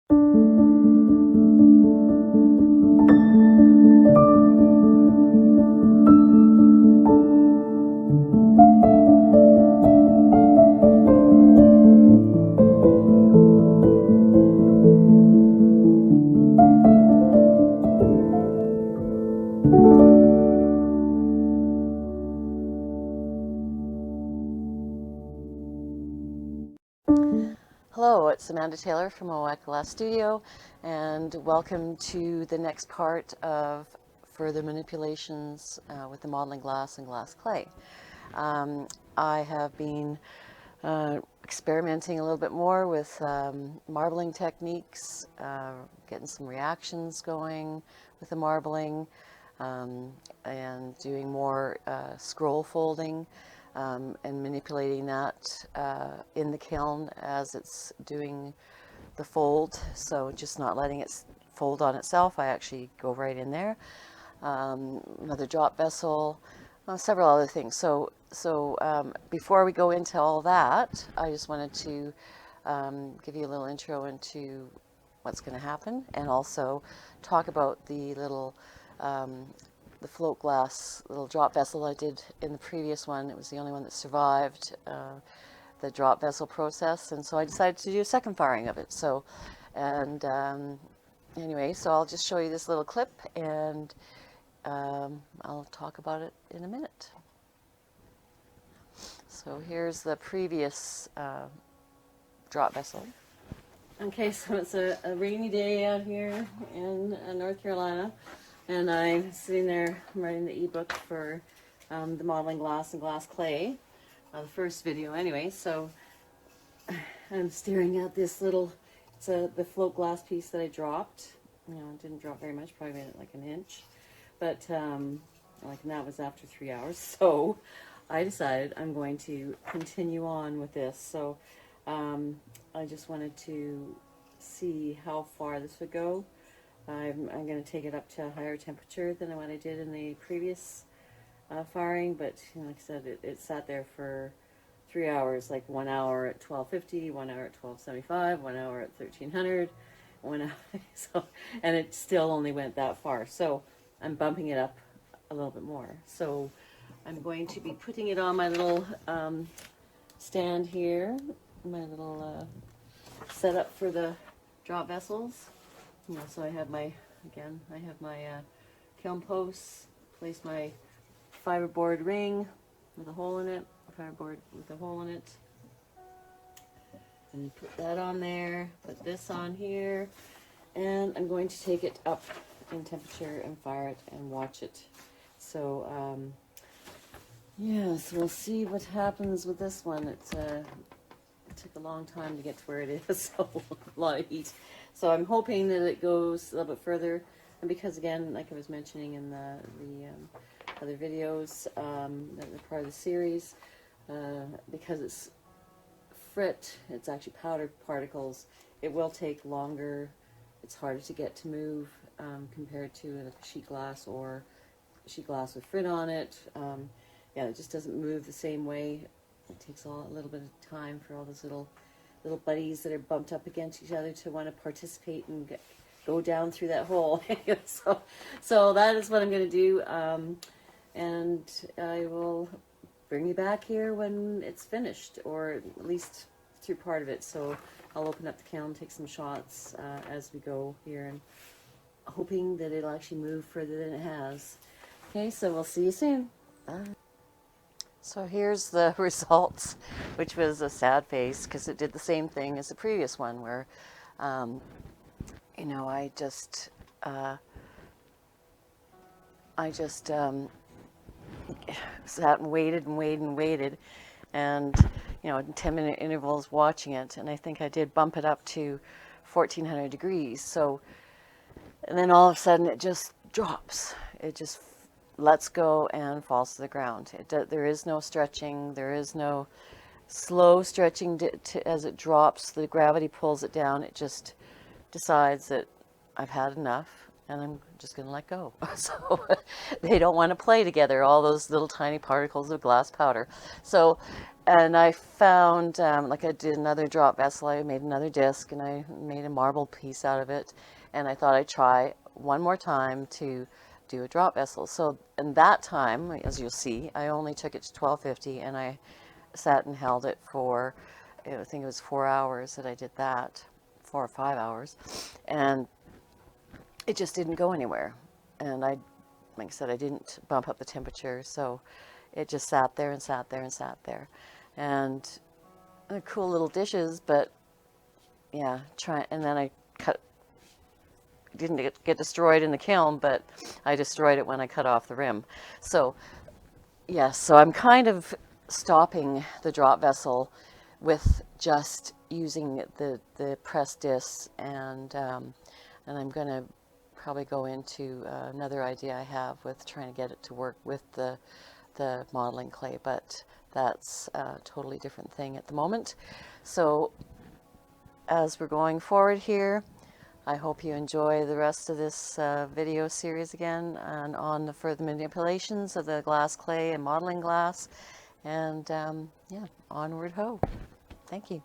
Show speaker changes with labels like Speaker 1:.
Speaker 1: Hello, it's Amanda Taylor from Owak Glass Studio, and welcome to the next part of further manipulations with the modeling glass and glass clay. I have been experimenting a little bit more with marbling techniques, getting some reactions going with the marbling, and doing more scroll folding. And manipulating that in the kiln as it's doing the fold, so just not letting it fold on itself. I actually go right in there. Another drop vessel, several other things. So before we go into all that, I just wanted to give you a little intro into what's going to happen, and also talk about the little the float glass little drop vessel I did in the previous one. It was the only one that survived the drop vessel process, and so I decided to do a second firing of it. So, and anyway, so I'll just show you this little clip, and I'll talk about it in a minute. So here's the previous drop vessel. Okay, so it's a rainy day out here in North Carolina. And I'm sitting there writing the ebook for the modeling glass and glass clay, the first video anyway. So I'm staring at this little, it's the float glass piece that I dropped. You know, it didn't drop very much, probably made it like an inch. But and that was after 3 hours. So I decided I'm going to continue on with this. So I just wanted to see how far this would go. I'm going to take it up to a higher temperature than what I did in the previous firing, but you know, like I said, it sat there for 3 hours, like 1 hour at 1250, 1 hour at 1275, 1 hour at 1300, 1 hour, so, and it still only went that far. So I'm bumping it up a little bit more. So I'm going to be putting it on my little stand here, my little setup for the drop vessels. You know, so I have my, again, I have my kiln posts, place my fiberboard ring with a hole in it, fiberboard with a hole in it, and put that on there, put this on here, and I'm going to take it up in temperature and fire it and watch it. So, yes, we'll see what happens with this one. It took a long time to get to where it is, so a lot of heat. So I'm hoping that it goes a little bit further, and because again, like I was mentioning in the other videos that are part of the series, because it's frit, it's actually powder particles, it will take longer, it's harder to get to move compared to a sheet glass or sheet glass with frit on it. Yeah, it just doesn't move the same way. It takes a little bit of time for all those little buddies that are bumped up against each other to want to participate and go down through that hole. so that is what I'm going to do, and I will bring you back here when it's finished, or at least through part of it. So I'll open up the kiln, take some shots as we go here, and hoping that it'll actually move further than it has. Okay, so we'll see you soon. Bye. So here's the results, which was a sad face because it did the same thing as the previous one, where, you know, I just sat and waited, and you know, in 10-minute intervals watching it, and I think I did bump it up to 1400 degrees. So, and then all of a sudden it just drops. It just lets go and falls to the ground. There is no stretching. There is no slow stretching as it drops. The gravity pulls it down. It just decides that I've had enough and I'm just going to let go. So they don't want to play together, all those little tiny particles of glass powder. So And I found, like I did another drop vessel, I made another disc and I made a marble piece out of it. And I thought I'd try one more time to do a drop vessel. So in that time, as you'll see, I only took it to 1250 and I sat and held it for, I think it was 4 hours that I did that, 4 or 5 hours. And it just didn't go anywhere. And like I said, I didn't bump up the temperature. So it just sat there and sat there and sat there. And cool little dishes, but yeah, and then I didn't get destroyed in the kiln, but I destroyed it when I cut off the rim. So yes, so I'm kind of stopping the drop vessel with just using the press discs, and I'm going to probably go into another idea I have with trying to get it to work with the modeling clay, but that's a totally different thing at the moment. So as we're going forward here, I hope you enjoy the rest of this video series again and on the further manipulations of the glass clay and modeling glass. And yeah, onward ho. Thank you.